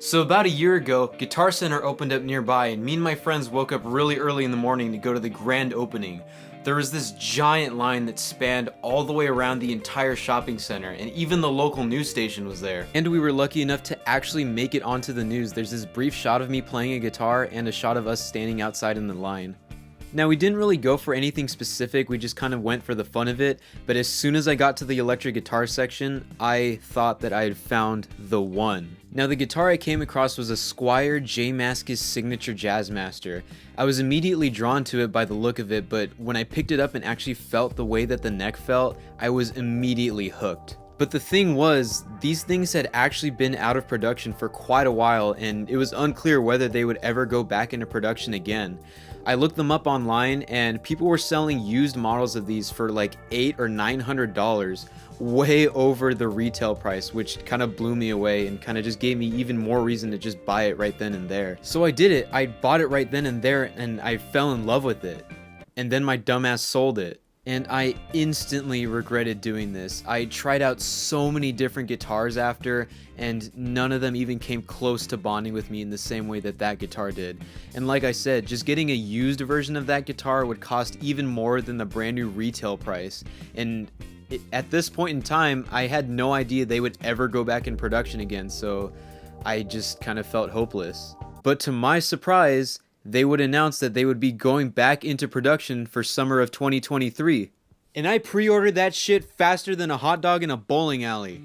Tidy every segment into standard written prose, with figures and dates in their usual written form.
So about a year ago, Guitar Center opened up nearby and me and my friends woke up really early in the morning to go to the grand opening. There was this giant line that spanned all the way around the entire shopping center, and even the local news station was there. And we were lucky enough to actually make it onto the news. There's this brief shot of me playing a guitar and a shot of us standing outside in the line. Now, we didn't really go for anything specific, we just kind of went for the fun of it, but as soon as I got to the electric guitar section, I thought that I had found the one. Now, the guitar I came across was a Squier JM signature Jazzmaster. I was immediately drawn to it by the look of it, but when I picked it up and actually felt the way that the neck felt, I was immediately hooked. But the thing was, these things had actually been out of production for quite a while, and it was unclear whether they would ever go back into production again. I looked them up online and people were selling used models of these for like $800 or $900, way over the retail price, which kind of blew me away and kind of just gave me even more reason to just buy it right then and there. So I did it. I bought it right then and there and I fell in love with it. And then my dumbass sold it. And I instantly regretted doing this. I tried out so many different guitars after, and none of them even came close to bonding with me in the same way that that guitar did. And like I said, just getting a used version of that guitar would cost even more than the brand new retail price. And at this point in time, I had no idea they would ever go back in production again, so I just kind of felt hopeless. But to my surprise, they would announce that they would be going back into production for summer of 2023. And I pre-ordered that shit faster than a hot dog in a bowling alley.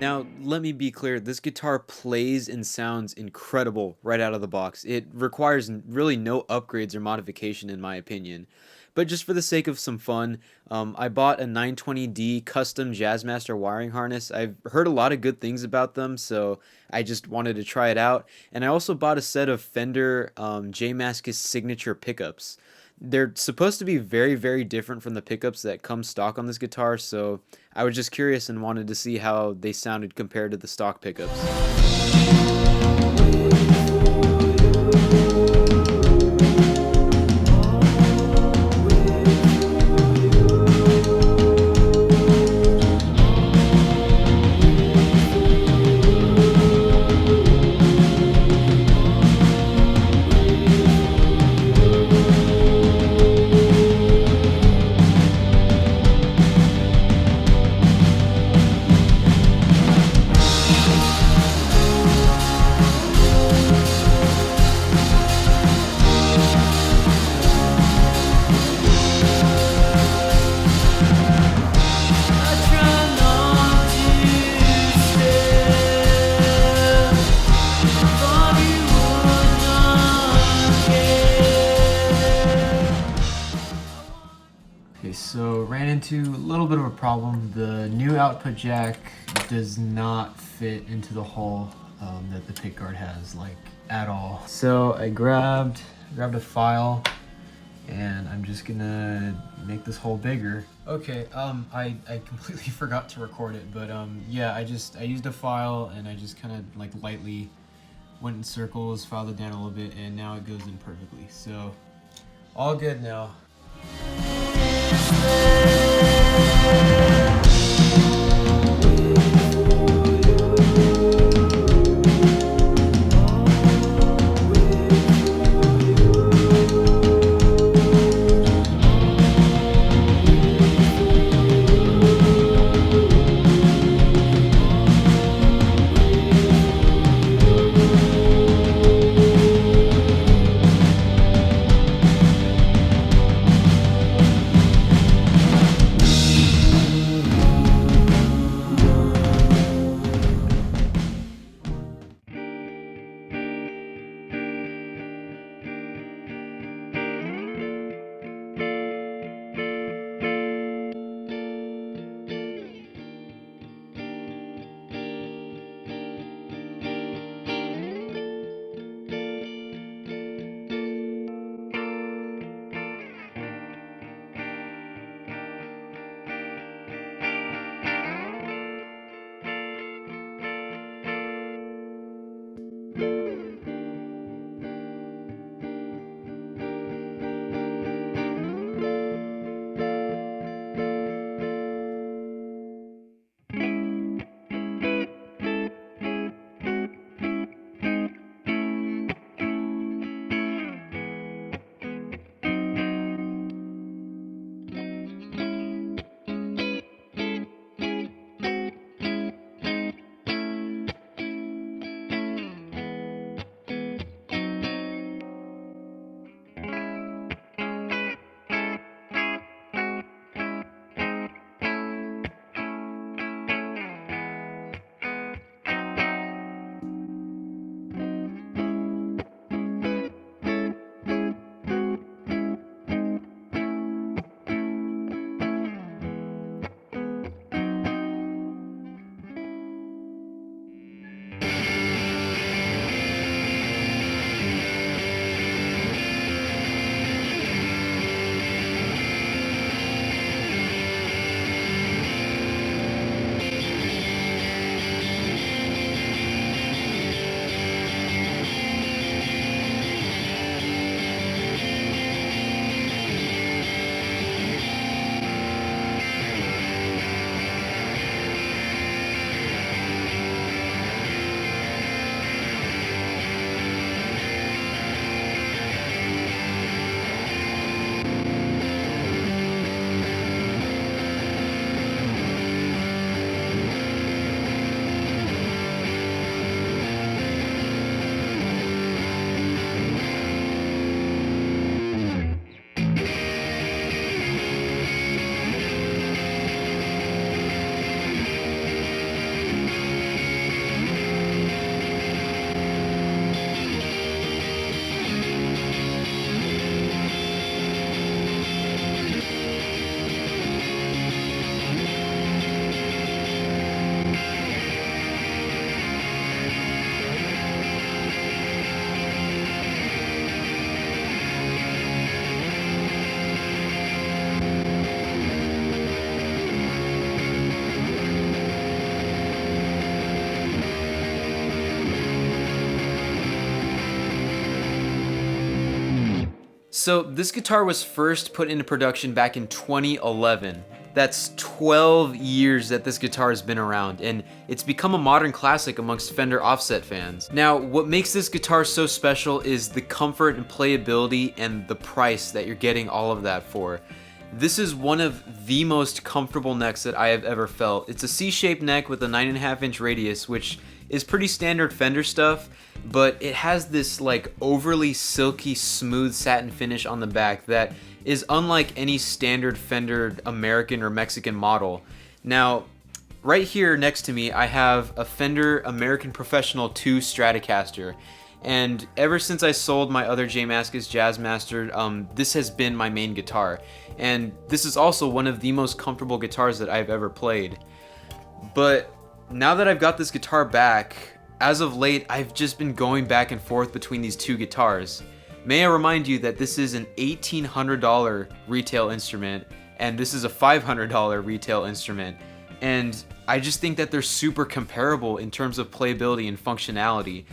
Now, let me be clear, this guitar plays and sounds incredible right out of the box. It requires really no upgrades or modification in my opinion. But just for the sake of some fun, I bought a 920D custom Jazzmaster wiring harness. I've heard a lot of good things about them, so I just wanted to try it out. And I also bought a set of Fender Mascis signature pickups. They're supposed to be very, very different from the pickups that come stock on this guitar, so I was just curious and wanted to see how they sounded compared to the stock pickups. Okay, so ran into a little bit of a problem. The new output jack does not fit into the hole that the pickguard has, like, at all. So I grabbed a file, and I'm just gonna make this hole bigger. Okay, I completely forgot to record it, but yeah, I used a file and I just kind of like lightly went in circles, filed it down a little bit, and now it goes in perfectly. So all good now. So this guitar was first put into production back in 2011. That's 12 years that this guitar has been around, and it's become a modern classic amongst Fender offset fans. Now, what makes this guitar so special is the comfort and playability and the price that you're getting all of that for. This is one of the most comfortable necks that I have ever felt. It's a C-shaped neck with a 9.5-inch radius, which is pretty standard Fender stuff, but it has this like overly silky smooth satin finish on the back that is unlike any standard Fender American or Mexican model. Now, right here next to me, I have a Fender American Professional 2 Stratocaster. And ever since I sold my other Mascis Jazzmaster, this has been my main guitar. And this is also one of the most comfortable guitars that I've ever played. But now that I've got this guitar back, as of late, I've just been going back and forth between these two guitars. May I remind you that this is an $1,800 retail instrument, and this is a $500 retail instrument. And I just think that they're super comparable in terms of playability and functionality.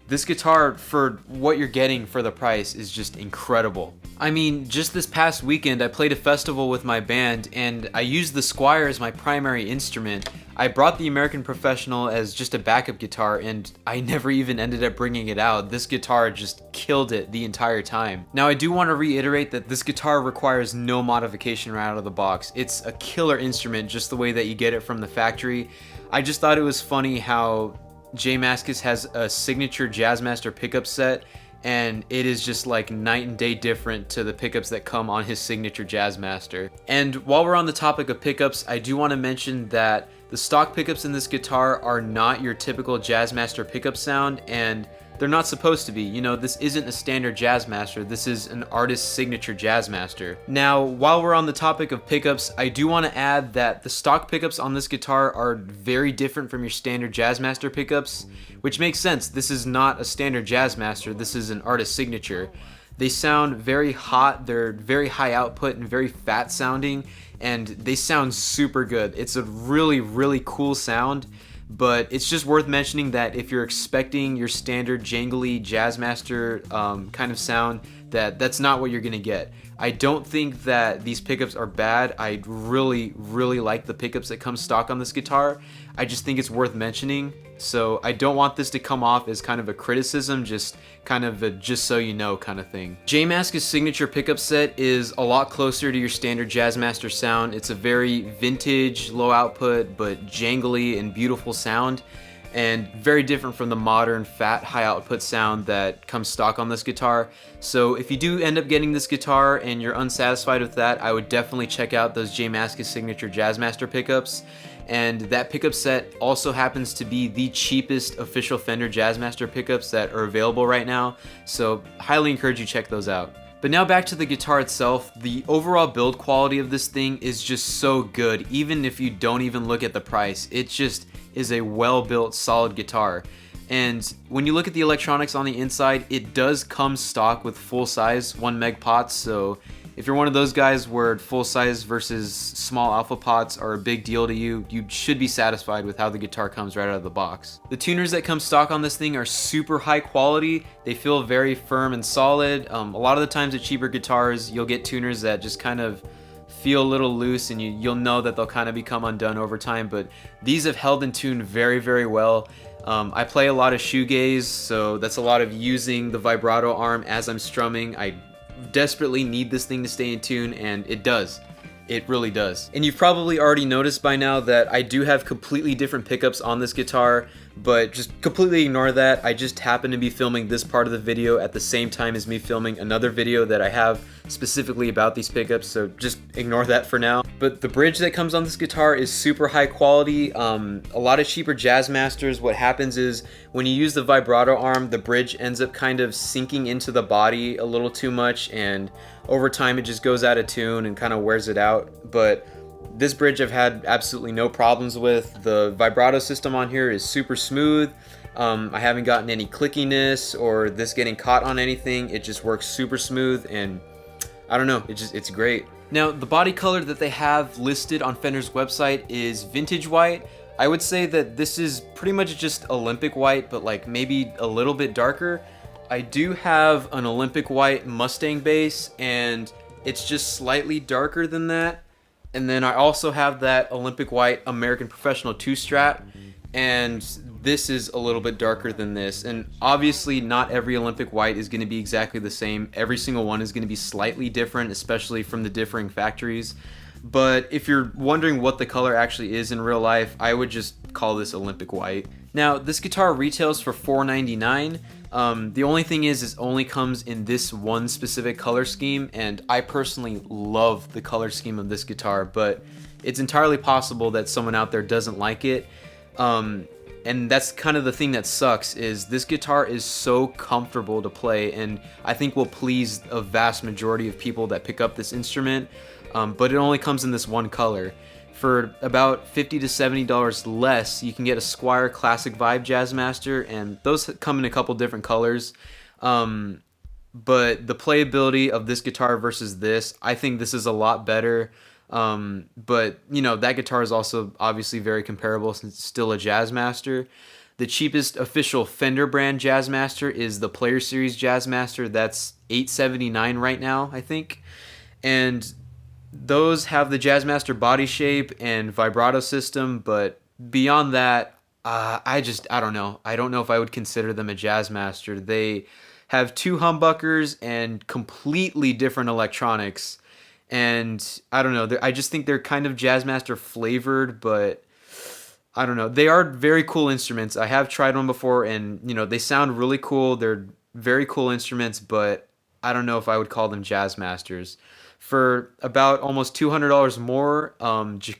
This guitar, for what you're getting for the price, is just incredible. I mean, just this past weekend I played a festival with my band and I used the Squier as my primary instrument. I brought the American Professional as just a backup guitar and I never even ended up bringing it out. This guitar just killed it the entire time. Now I do want to reiterate that this guitar requires no modification right out of the box. It's a killer instrument just the way that you get it from the factory. I just thought it was funny how Mascis has a signature Jazzmaster pickup set, and it is just like night and day different to the pickups that come on his signature Jazzmaster. And while we're on the topic of pickups, I do want to mention that the stock pickups in this guitar are not your typical Jazzmaster pickup sound, and they're not supposed to be. You know, this isn't a standard Jazzmaster, this is an artist's signature Jazzmaster. Now, while we're on the topic of pickups, I do want to add that the stock pickups on this guitar are very different from your standard Jazzmaster pickups, which makes sense. This is not a standard Jazzmaster, this is an artist signature. They sound very hot, they're very high output and very fat sounding, and they sound super good. It's a really, really cool sound. But it's just worth mentioning that if you're expecting your standard jangly Jazzmaster kind of sound, that's not what you're gonna get. I don't think that these pickups are bad. I really, really like the pickups that come stock on this guitar. I just think it's worth mentioning. So I don't want this to come off as kind of a criticism, just kind of a just so you know kind of thing. Mascis' signature pickup set is a lot closer to your standard Jazzmaster sound. It's a very vintage, low output, but jangly and beautiful sound, and very different from the modern, fat, high output sound that comes stock on this guitar. So if you do end up getting this guitar and you're unsatisfied with that, I would definitely check out those Mascis signature Jazzmaster pickups. And that pickup set also happens to be the cheapest official Fender Jazzmaster pickups that are available right now, so highly encourage you to check those out. But now back to the guitar itself. The overall build quality of this thing is just so good, even if you don't even look at the price. It just is a well-built, solid guitar. And when you look at the electronics on the inside, it does come stock with full-size 1 meg pots, so if you're one of those guys where full size versus small alpha pots are a big deal to you, you should be satisfied with how the guitar comes right out of the box. The tuners that come stock on this thing are super high quality. They feel very firm and solid. A lot of the times at cheaper guitars, you'll get tuners that just kind of feel a little loose and you'll know that they'll kind of become undone over time, but these have held in tune very, very well. I play a lot of shoegaze, so that's a lot of using the vibrato arm as I'm strumming. I desperately need this thing to stay in tune, and it does. It really does. And you've probably already noticed by now that I do have completely different pickups on this guitar, but just completely ignore that. I just happen to be filming this part of the video at the same time as me filming another video that I have specifically about these pickups, so just ignore that for now. But the bridge that comes on this guitar is super high quality. A lot of cheaper Jazzmasters, what happens is when you use the vibrato arm, the bridge ends up kind of sinking into the body a little too much, and over time it just goes out of tune and kind of wears it out. But this bridge I've had absolutely no problems with. The vibrato system on here is super smooth. I haven't gotten any clickiness or this getting caught on anything. It just works super smooth, and I don't know, it's great. Now, the body color that they have listed on Fender's website is vintage white. I would say that this is pretty much just Olympic white, but like maybe a little bit darker. I do have an Olympic white Mustang bass, and it's just slightly darker than that. And then I also have that Olympic white American Professional 2-Strat, and this is a little bit darker than this. And obviously not every Olympic white is going to be exactly the same. Every single one is going to be slightly different, especially from the differing factories. But if you're wondering what the color actually is in real life, I would just call this Olympic white. Now, this guitar retails for $499. The only thing is, it only comes in this one specific color scheme, and I personally love the color scheme of this guitar, but it's entirely possible that someone out there doesn't like it. And that's kind of the thing that sucks, is this guitar is so comfortable to play, and I think will please a vast majority of people that pick up this instrument. But it only comes in this one color. For about $50 to $70 less, you can get a Squier Classic Vibe Jazzmaster, and those come in a couple different colors. But the playability of this guitar versus this, I think this is a lot better. But you know, that guitar is also obviously very comparable since it's still a Jazzmaster. The cheapest official Fender brand Jazzmaster is the Player Series Jazzmaster. That's $879 right now, I think. And those have the Jazzmaster body shape and vibrato system, but beyond that, I don't know. I don't know if I would consider them a Jazzmaster. They have two humbuckers and completely different electronics, and I don't know. I just think they're kind of Jazzmaster flavored, but I don't know. They are very cool instruments. I have tried one before, and you know, they sound really cool. They're very cool instruments, but I don't know if I would call them Jazzmasters. For about almost $200 more,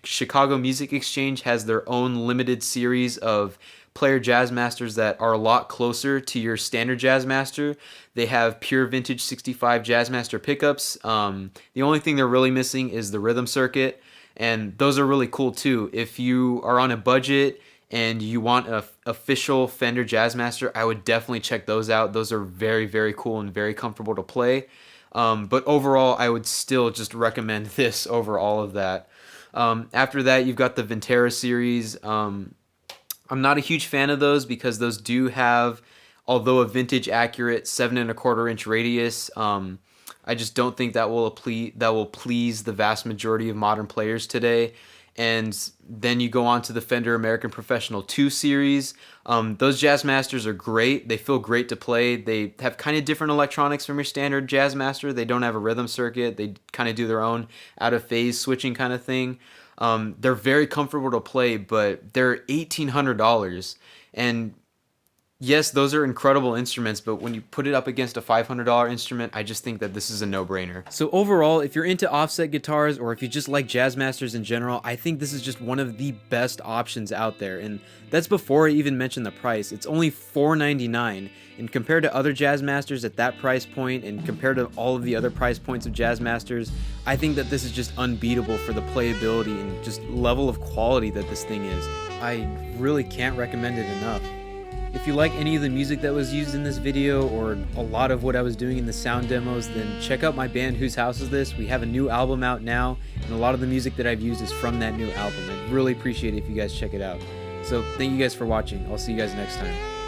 Chicago Music Exchange has their own limited series of player Jazzmasters that are a lot closer to your standard Jazzmaster. They have pure vintage 65 Jazzmaster pickups. The only thing they're really missing is the rhythm circuit, and those are really cool too. If you are on a budget and you want an official Fender Jazzmaster, I would definitely check those out. Those are very, very cool and very comfortable to play. But overall, I would still just recommend this over all of that. After that, you've got the Ventera series. I'm not a huge fan of those because those do have, although a vintage accurate 7¼ inch radius, I just don't think that will please the vast majority of modern players today. And then you go on to the Fender American Professional 2 series. Those Jazzmasters are great. They feel great to play. They have kind of different electronics from your standard Jazzmaster. They don't have a rhythm circuit. They kind of do their own out-of-phase switching kind of thing. They're very comfortable to play, but they're $1,800. And yes, those are incredible instruments, but when you put it up against a $500 instrument, I just think that this is a no-brainer. So overall, if you're into offset guitars, or if you just like Jazzmasters in general, I think this is just one of the best options out there. And that's before I even mention the price. It's only $499, and compared to other Jazzmasters at that price point, and compared to all of the other price points of Jazzmasters, I think that this is just unbeatable for the playability and just level of quality that this thing is. I really can't recommend it enough. If you like any of the music that was used in this video, or a lot of what I was doing in the sound demos, then check out my band Whose House Is This? We have a new album out now, and a lot of the music that I've used is from that new album. I'd really appreciate it if you guys check it out. So thank you guys for watching. I'll see you guys next time.